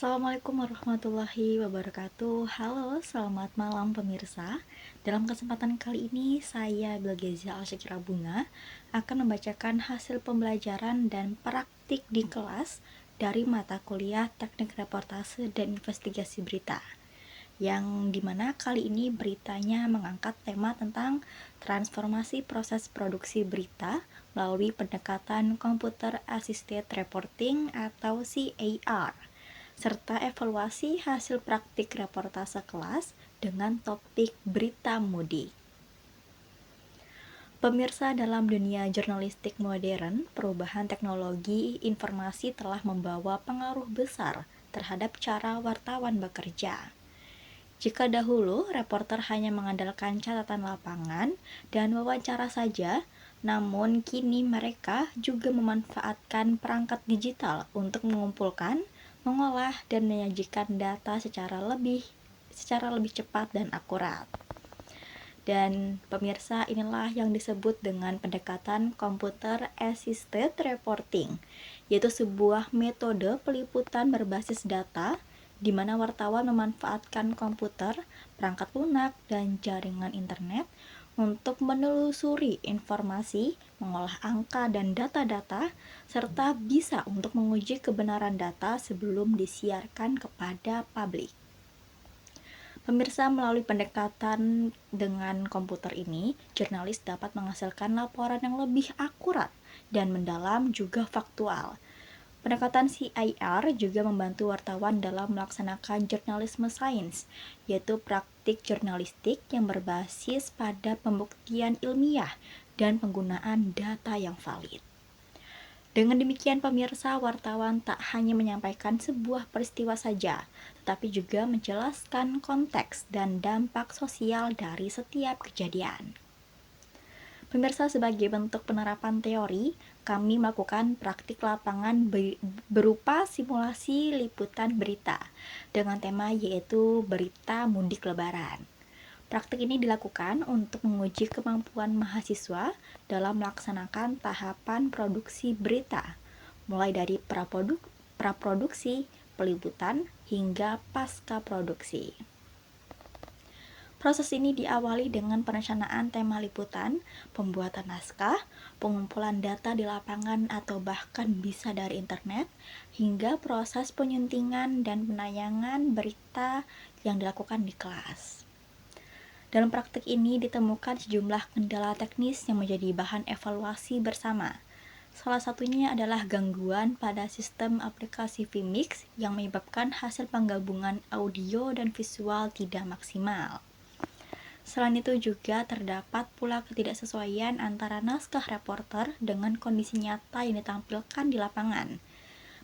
Assalamualaikum warahmatullahi wabarakatuh. Halo, selamat malam pemirsa. Dalam kesempatan kali ini, saya Bilgezia Alsyakira Bunga akan membacakan hasil pembelajaran dan praktik di kelas dari mata kuliah Teknik Reportase dan Investigasi Berita, yang dimana kali ini beritanya mengangkat tema tentang transformasi proses produksi berita melalui pendekatan Computer Assisted Reporting atau CAR, serta evaluasi hasil praktik reportase kelas dengan topik berita mudik. Pemirsa, dalam dunia jurnalistik modern, perubahan teknologi informasi telah membawa pengaruh besar terhadap cara wartawan bekerja. Jika dahulu reporter hanya mengandalkan catatan lapangan dan wawancara saja, namun kini mereka juga memanfaatkan perangkat digital untuk mengumpulkan, mengolah, dan menyajikan data secara lebih cepat dan akurat. Dan pemirsa, inilah yang disebut dengan pendekatan Computer Assisted Reporting, yaitu sebuah metode peliputan berbasis data di mana wartawan memanfaatkan komputer, perangkat lunak, dan jaringan internet untuk menelusuri informasi, mengolah angka dan data-data, serta bisa untuk menguji kebenaran data sebelum disiarkan kepada publik. Pemirsa, melalui pendekatan dengan komputer ini, jurnalis dapat menghasilkan laporan yang lebih akurat dan mendalam juga faktual. Pendekatan CIR juga membantu wartawan dalam melaksanakan jurnalisme sains, yaitu praktik jurnalistik yang berbasis pada pembuktian ilmiah dan penggunaan data yang valid. Dengan demikian pemirsa, wartawan tak hanya menyampaikan sebuah peristiwa saja, tetapi juga menjelaskan konteks dan dampak sosial dari setiap kejadian. Pemirsa, sebagai bentuk penerapan teori, kami melakukan praktik lapangan berupa simulasi liputan berita dengan tema yaitu berita mudik lebaran. Praktik ini dilakukan untuk menguji kemampuan mahasiswa dalam melaksanakan tahapan produksi berita, mulai dari praproduksi, peliputan, hingga pasca produksi. Proses ini diawali dengan perencanaan tema liputan, pembuatan naskah, pengumpulan data di lapangan atau bahkan bisa dari internet, hingga proses penyuntingan dan penayangan berita yang dilakukan di kelas. Dalam praktik ini ditemukan sejumlah kendala teknis yang menjadi bahan evaluasi bersama. Salah satunya adalah gangguan pada sistem aplikasi vMix yang menyebabkan hasil penggabungan audio dan visual tidak maksimal. Selain itu juga terdapat pula ketidaksesuaian antara naskah reporter dengan kondisi nyata yang ditampilkan di lapangan.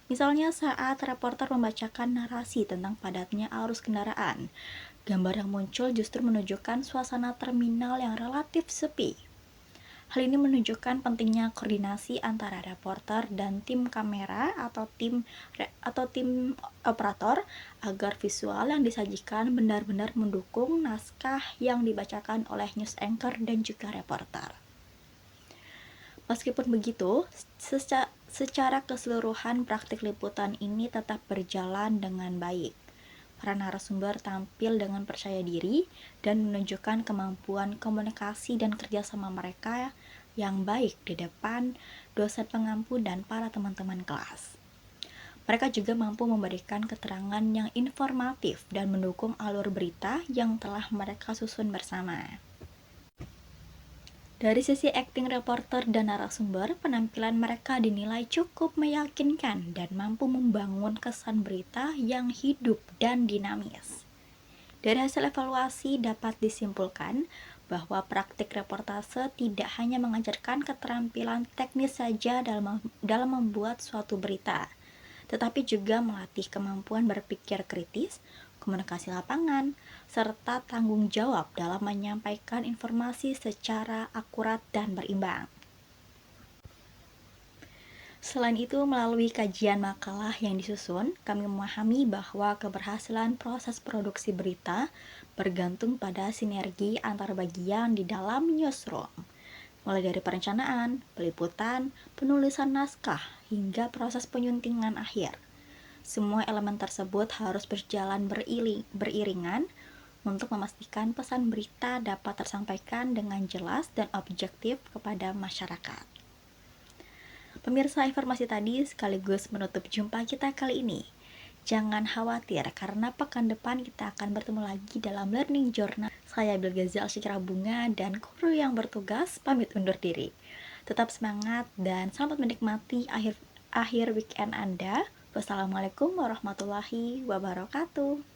Misalnya saat reporter membacakan narasi tentang padatnya arus kendaraan, gambar yang muncul justru menunjukkan suasana terminal yang relatif sepi. Hal ini menunjukkan pentingnya koordinasi antara reporter dan tim kamera atau tim operator agar visual yang disajikan benar-benar mendukung naskah yang dibacakan oleh news anchor dan juga reporter. Meskipun begitu, secara keseluruhan praktik liputan ini tetap berjalan dengan baik. Para narasumber tampil dengan percaya diri dan menunjukkan kemampuan komunikasi dan kerjasama mereka yang baik di depan dosen pengampu dan para teman-teman kelas. Mereka juga mampu memberikan keterangan yang informatif dan mendukung alur berita yang telah mereka susun bersama. Dari sisi akting reporter dan narasumber, penampilan mereka dinilai cukup meyakinkan dan mampu membangun kesan berita yang hidup dan dinamis. Dari hasil evaluasi dapat disimpulkan bahwa praktik reportase tidak hanya mengajarkan keterampilan teknis saja dalam membuat suatu berita, tetapi juga melatih kemampuan berpikir kritis, komunikasi lapangan, serta tanggung jawab dalam menyampaikan informasi secara akurat dan berimbang. Selain itu, melalui kajian makalah yang disusun, kami memahami bahwa keberhasilan proses produksi berita bergantung pada sinergi antar bagian di dalam newsroom, mulai dari perencanaan, peliputan, penulisan naskah, hingga proses penyuntingan akhir. Semua elemen tersebut harus berjalan beriringan untuk memastikan pesan berita dapat tersampaikan dengan jelas dan objektif kepada masyarakat. Pemirsa, informasi tadi sekaligus menutup jumpa kita kali ini. Jangan khawatir, karena pekan depan kita akan bertemu lagi dalam Learning Journal. Saya Bilgazal Syikra Bunga dan kru yang bertugas pamit undur diri. Tetap semangat dan selamat menikmati akhir weekend Anda. Wassalamualaikum warahmatullahi wabarakatuh.